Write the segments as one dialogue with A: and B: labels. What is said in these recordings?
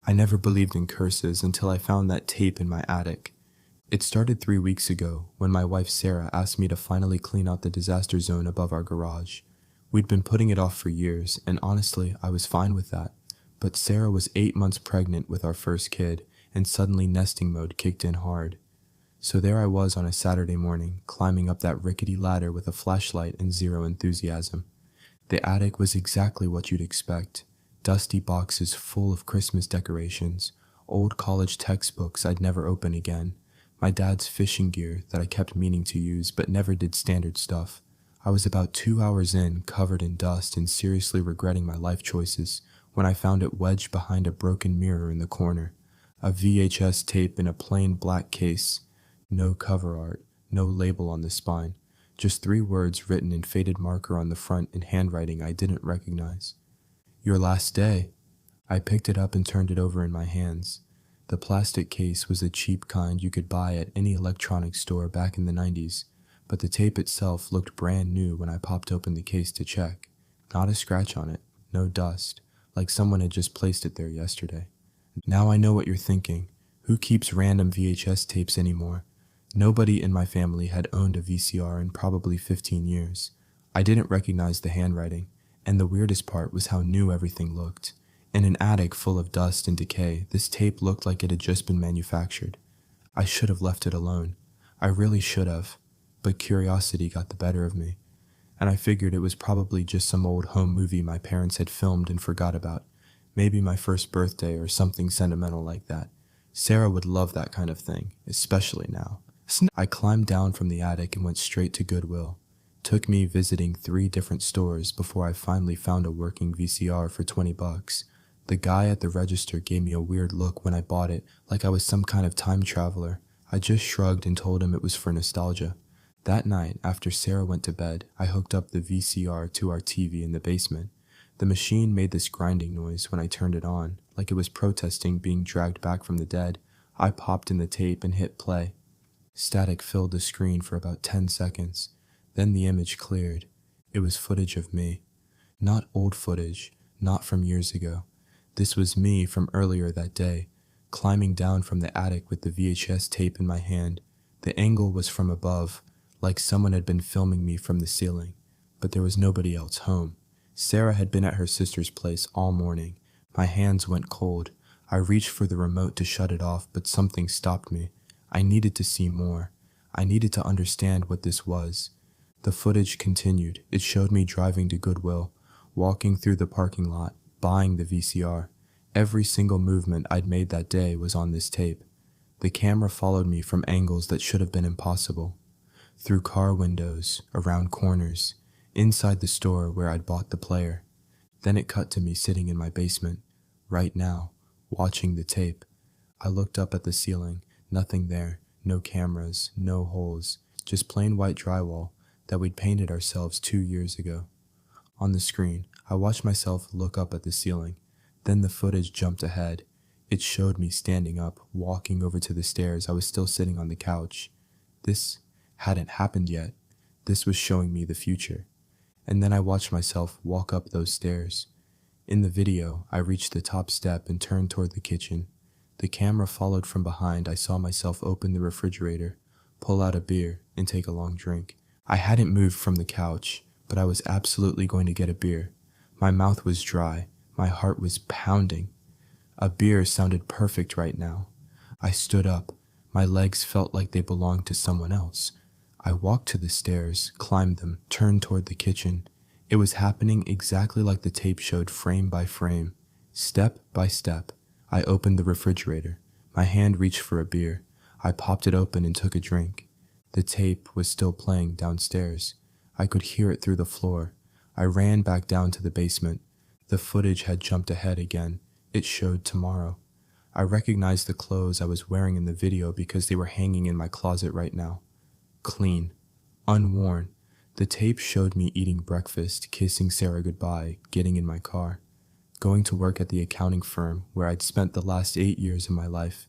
A: I never believed in curses until I found that tape in my attic. It started 3 weeks ago when my wife Sarah asked me to finally clean out the disaster zone above our garage. We'd been putting it off for years, and honestly, I was fine with that. But Sarah was 8 months pregnant with our first kid, and suddenly nesting mode kicked in hard. So there I was on a Saturday morning, climbing up that rickety ladder with a flashlight and zero enthusiasm. The attic was exactly what you'd expect. Dusty boxes full of Christmas decorations, old college textbooks I'd never open again, my dad's fishing gear that I kept meaning to use but never did standard stuff. I was about 2 hours in, covered in dust and seriously regretting my life choices, when I found it wedged behind a broken mirror in the corner. A VHS tape in a plain black case. No cover art, no label on the spine. Just 3 words written in faded marker on the front in handwriting I didn't recognize. Your last day. I picked it up and turned it over in my hands. The plastic case was the cheap kind you could buy at any electronics store back in the 90s, but the tape itself looked brand new when I popped open the case to check. Not a scratch on it, no dust, like someone had just placed it there yesterday. Now I know what you're thinking. Who keeps random VHS tapes anymore? Nobody in my family had owned a VCR in probably 15 years. I didn't recognize the handwriting, and the weirdest part was how new everything looked. In an attic full of dust and decay, this tape looked like it had just been manufactured. I should have left it alone. I really should have, but curiosity got the better of me, and I figured it was probably just some old home movie my parents had filmed and forgot about. Maybe my first birthday or something sentimental like that. Sarah would love that kind of thing, especially now. I climbed down from the attic and went straight to Goodwill. Took me visiting 3 different stores before I finally found a working VCR for $20. The guy at the register gave me a weird look when I bought it, like I was some kind of time traveler. I just shrugged and told him it was for nostalgia. That night, after Sarah went to bed, I hooked up the VCR to our TV in the basement. The machine made this grinding noise when I turned it on, like it was protesting being dragged back from the dead. I popped in the tape and hit play. Static filled the screen for about 10 seconds. Then the image cleared. It was footage of me. Not old footage, not from years ago. This was me from earlier that day, climbing down from the attic with the VHS tape in my hand. The angle was from above, like someone had been filming me from the ceiling, but there was nobody else home. Sarah had been at her sister's place all morning. My hands went cold. I reached for the remote to shut it off, but something stopped me. I needed to see more. I needed to understand what this was. The footage continued. It showed me driving to Goodwill, walking through the parking lot, buying the VCR. Every single movement I'd made that day was on this tape. The camera followed me from angles that should have been impossible. Through car windows, around corners, inside the store where I'd bought the player. Then it cut to me sitting in my basement, right now, watching the tape. I looked up at the ceiling, nothing there, no cameras, no holes, just plain white drywall that we'd painted ourselves 2 years ago. On the screen, I watched myself look up at the ceiling. Then the footage jumped ahead. It showed me standing up, walking over to the stairs. I was still sitting on the couch. This hadn't happened yet. This was showing me the future. And then I watched myself walk up those stairs. In the video, I reached the top step and turned toward the kitchen. The camera followed from behind. I saw myself open the refrigerator, pull out a beer, and take a long drink. I hadn't moved from the couch, but I was absolutely going to get a beer. My mouth was dry. My heart was pounding. A beer sounded perfect right now. I stood up. My legs felt like they belonged to someone else. I walked to the stairs, climbed them, turned toward the kitchen. It was happening exactly like the tape showed, frame by frame. Step by step, I opened the refrigerator. My hand reached for a beer. I popped it open and took a drink. The tape was still playing downstairs. I could hear it through the floor. I ran back down to the basement. The footage had jumped ahead again. It showed tomorrow. I recognized the clothes I was wearing in the video because they were hanging in my closet right now. Clean. Unworn. The tape showed me eating breakfast, kissing Sarah goodbye, getting in my car, going to work at the accounting firm where I'd spent the last 8 years of my life.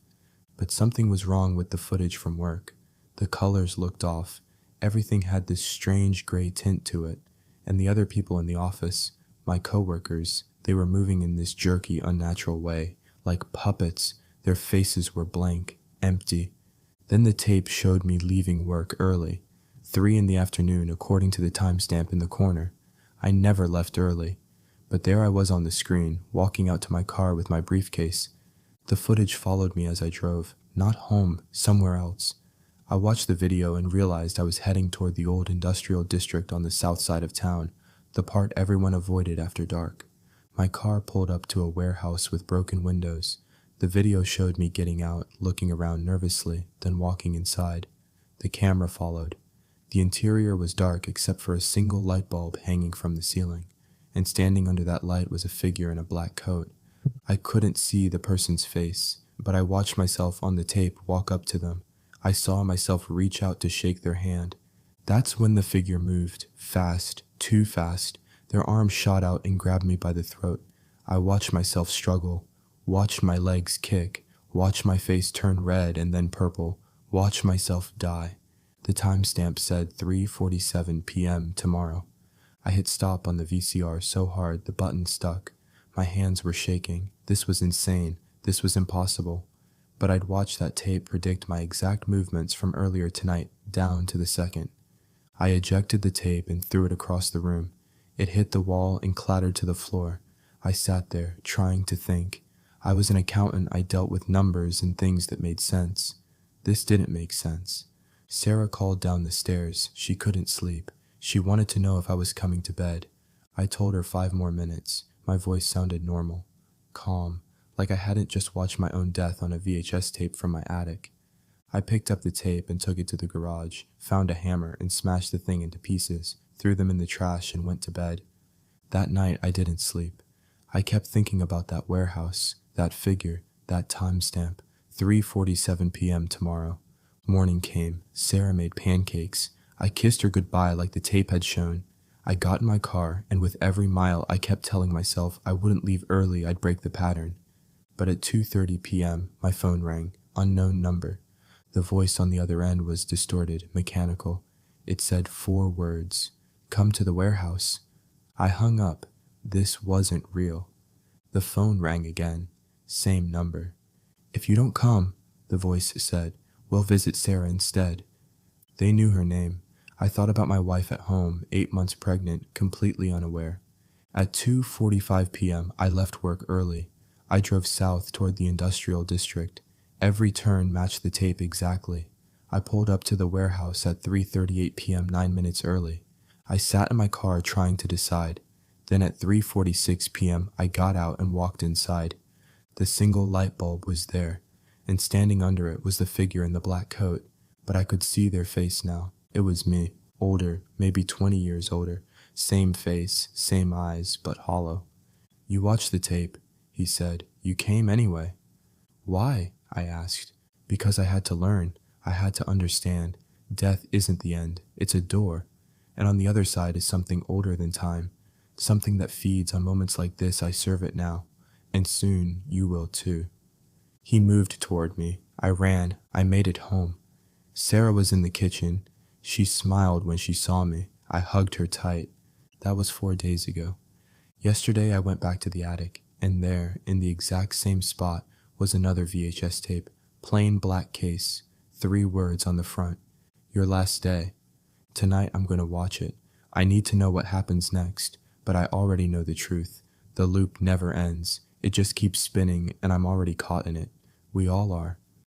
A: But something was wrong with the footage from work. The colors looked off. Everything had this strange gray tint to it. And the other people in the office, my coworkers, they were moving in this jerky, unnatural way, like puppets. Their faces were blank, empty. Then the tape showed me leaving work early, 3 in the afternoon according to the timestamp in the corner. I never left early, but there I was on the screen, walking out to my car with my briefcase. The footage followed me as I drove, not home, somewhere else. I watched the video and realized I was heading toward the old industrial district on the south side of town, the part everyone avoided after dark. My car pulled up to a warehouse with broken windows. The video showed me getting out, looking around nervously, then walking inside. The camera followed. The interior was dark except for a single light bulb hanging from the ceiling, and standing under that light was a figure in a black coat. I couldn't see the person's face, but I watched myself on the tape walk up to them. I saw myself reach out to shake their hand. That's when the figure moved, fast, too fast. Their arms shot out and grabbed me by the throat. I watched myself struggle, watched my legs kick, watched my face turn red and then purple, watched myself die. The timestamp said 3:47 p.m. tomorrow. I hit stop on the VCR so hard the button stuck. My hands were shaking. This was insane. This was impossible. But I'd watched that tape predict my exact movements from earlier tonight, down to the second. I ejected the tape and threw it across the room. It hit the wall and clattered to the floor. I sat there, trying to think. I was an accountant. I dealt with numbers and things that made sense. This didn't make sense. Sarah called down the stairs. She couldn't sleep. She wanted to know if I was coming to bed. I told her 5 more minutes. My voice sounded normal, calm, like I hadn't just watched my own death on a VHS tape from my attic. I picked up the tape and took it to the garage, found a hammer and smashed the thing into pieces, threw them in the trash and went to bed. That night I didn't sleep. I kept thinking about that warehouse, that figure, that timestamp, 3:47 p.m. tomorrow. Morning came. Sarah made pancakes. I kissed her goodbye like the tape had shown. I got in my car, and with every mile I kept telling myself I wouldn't leave early, I'd break the pattern. But at 2:30 p.m., my phone rang, unknown number. The voice on the other end was distorted, mechanical. It said 4 words, "Come to the warehouse." I hung up. This wasn't real. The phone rang again, same number. "If you don't come," the voice said, "we'll visit Sarah instead." They knew her name. I thought about my wife at home, 8 months pregnant, completely unaware. At 2:45 p.m., I left work early. I drove south toward the industrial district. Every turn matched the tape exactly. I pulled up to the warehouse at 3:38 p.m., 9 minutes early. I sat in my car trying to decide. Then at 3:46 p.m., I got out and walked inside. The single light bulb was there, and standing under it was the figure in the black coat, but I could see their face now. It was me, older, maybe 20 years older, same face, same eyes, but hollow. "You watched the tape," he said. "You came anyway." "Why?" I asked. "Because I had to learn. I had to understand. Death isn't the end. It's a door. And on the other side is something older than time. Something that feeds on moments like this. I serve it now. And soon you will too." He moved toward me. I ran. I made it home. Sarah was in the kitchen. She smiled when she saw me. I hugged her tight. That was 4 days ago. Yesterday I went back to the attic, and there, in the exact same spot, was another VHS tape, plain black case, 3 words on the front. "Your last day." Tonight I'm going to watch it. I need to know what happens next, but I already know the truth. The loop never ends. It just keeps spinning, and I'm already caught in it. We all are.